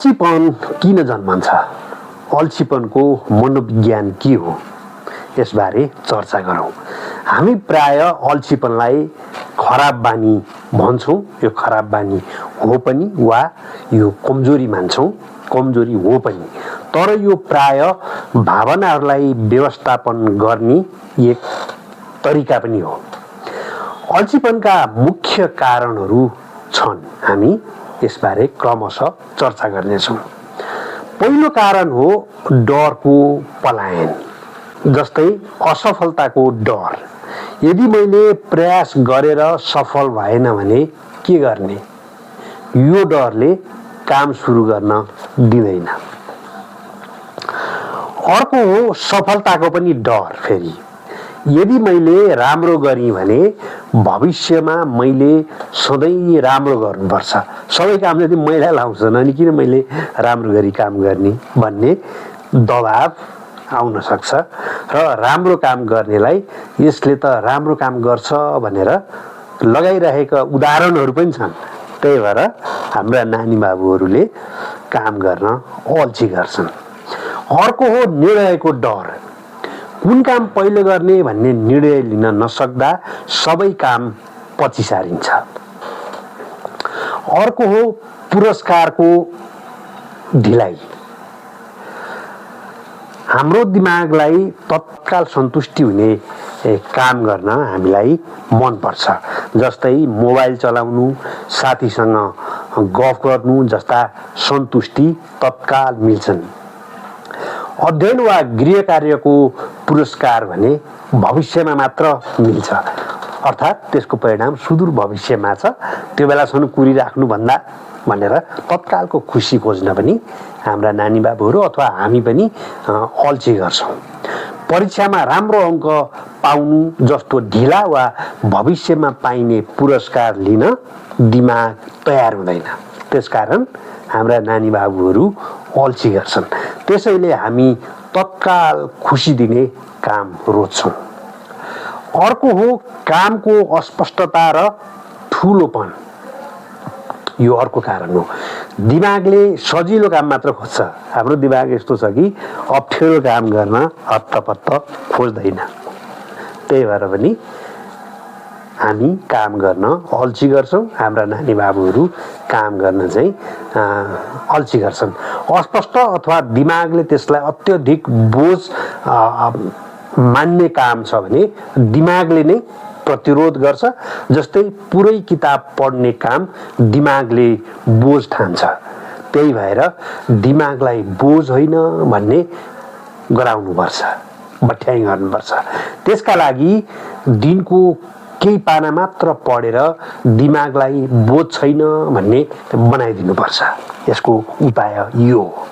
अल्छीपन किन जन्मन्छ? अल्छीपनको मनोविज्ञान के हो? यसबारे चर्चा गरौँ। हामी प्राय अल्छीपनलाई खराब बानी भन्छौँ। यो खराब बानी हो पनि वा यो कमजोरी मान्छौँ। कमजोरी हो पनि, तर यो प्राय भावनाहरूलाई व्यवस्थापन गर्ने एक तरिका पनि हो। अल्छीपनका मुख्य कारणहरू छन्। हामी यसबारे क्रमशः चर्चा गर्नेछौँ। पहिलो कारण हो डरको पलायन, जस्तै असफलताको डर। यदि मैले प्रयास गरेर सफल भएन भने के गर्ने? यो डरले काम सुरु गर्न दिँदैन। अर्को हो सफलताको पनि डर। फेरि यदि मैले राम्रो गरेँ भने भविष्यमा मैले सधैँ राम्रो गर्नुपर्छ। सबै काम जति मैला लाउँछन् अनि किन मैले राम्रो गरी काम गर्ने भन्ने दबाब आउन सक्छ। र राम्रो काम गर्नेलाई यसले त राम्रो काम गर्छ भनेर लगाइरहेका उदाहरणहरू पनि छन्। त्यही भएर हाम्रा नानी बाबुहरूले काम गर्न अल्छी गर्छन्। अर्को हो निर्णयको डर। कुन काम पहिले गर्ने भन्ने निर्णय लिन नसक्दा सबै काम पछि सारिन्छ। अर्को हो पुरस्कारको ढिलाइ। हाम्रो दिमागलाई तत्काल सन्तुष्टि हुने काम गर्न हामीलाई मनपर्छ। जस्तै मोबाइल चलाउनु, साथीसँग गफ गर्नु जस्ता सन्तुष्टि तत्काल मिल्छन्। अध्ययन वा गृह कार्यको पुरस्कार भने भविष्यमा मात्र मिल्छ, अर्थात् त्यसको परिणाम सुदूर भविष्यमा छ। त्यो बेलासम्म कुरिराख्नु भन्दा भनेर तत्कालको खुसी खोज्न पनि हाम्रा नानी बाबुहरू अथवा हामी पनि अल्छी गर्छौँ। परीक्षामा राम्रो अङ्क पाउनु जस्तो ढिला वा भविष्यमा पाइने पुरस्कार लिन दिमाग तयार हुँदैन। त्यसकारण हाम्रा नानी बाबुहरू अल्छी गर्छन्। त्यसैले हामी तत्काल खुसी दिने काम रोज्छौँ। अर्को हो कामको अस्पष्टता र ठुलोपन। यो अर्को कारण हो। दिमागले सजिलो काम मात्र खोज्छ। हाम्रो दिमाग यस्तो छ कि अप्ठ्यारो काम गर्न हत्तपत्त खोज्दैन। त्यही भएर पनि हामी काम गर्न अल्छी गर्छौँ। हाम्रा नानी बाबुहरू काम गर्न चाहिँ अल्छी गर्छन्। अस्पष्ट अथवा दिमागले त्यसलाई अत्यधिक बोझ मान्ने काम छ भने दिमागले नै प्रतिरोध गर्छ। जस्तै पुरै किताब पढ्ने काम दिमागले बोझ ठान्छ। त्यही भएर दिमागलाई बोझ होइन भन्ने गराउनुपर्छ, बठ्याइ गर्नुपर्छ। त्यसका लागि दिनको केही पाना मात्र पढेर दिमागलाई बोझ छैन भन्ने बनाइदिनुपर्छ। यसको उपाय यो हो।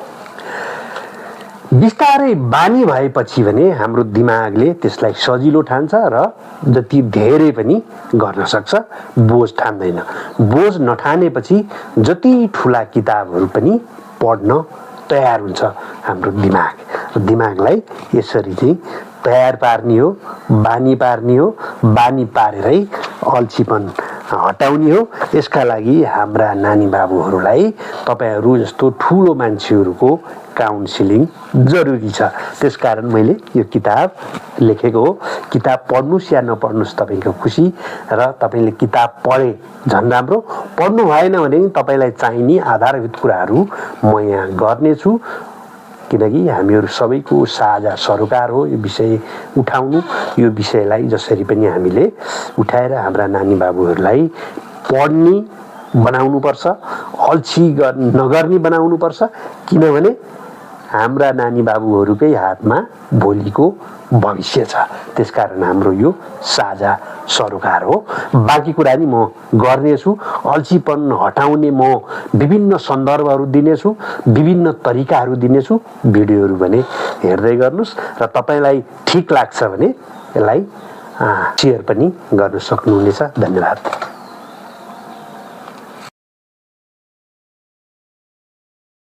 बिस्तारै बानी भएपछि भने हाम्रो दिमागले त्यसलाई सजिलो ठान्छ र जति धेरै पनि गर्न सक्छ, बोझ ठान्दैन। बोझ नठानेपछि जति ठुला किताबहरू पनि पढ्न तयार हुन्छ हाम्रो दिमाग। दिमागलाई यसरी चाहिँ तयार पार्ने हो, बानी पार्ने हो। बानी पारेरै अल्छीपन हटाउने हो। यसका लागि हाम्रा नानी बाबुहरूलाई तपाईहरू जस्तो ठुलो मान्छेहरूको काउन्सिलिङ जरुरी छ। त्यसकारण मैले यो किताब लेखेको हो। किताब पढ्नुस् या नपढ्नुस् तपाईँको खुसी, र तपाईँले किताब पढे झन् राम्रो। पढ्नु भएन भने तपाईँलाई चाहिने आधारभूत कुराहरू म यहाँ गर्नेछु, किनकि हामीहरू सबैको साझा सरोकार हो यो विषय उठाउनु। यो विषयलाई जसरी पनि हामीले उठाएर हाम्रा नानी बाबुहरूलाई पढ्ने बनाउनुपर्छ, अल्छी नगर्ने बनाउनुपर्छ। किनभने हाम्रा नानी बाबुहरूकै हातमा भोलिको भविष्य छ। त्यसकारण हाम्रो यो साझा सरोकार हो। बाँकी कुरा नि म गर्नेछु। अल्छीपन हटाउने म विभिन्न सन्दर्भहरू दिनेछु, विभिन्न तरिकाहरू दिनेछु। भिडियोहरू भने हेर्दै गर्नुहोस् र तपाईँलाई ठिक लाग्छ भने यसलाई सेयर पनि गर्न सक्नुहुनेछ। धन्यवाद।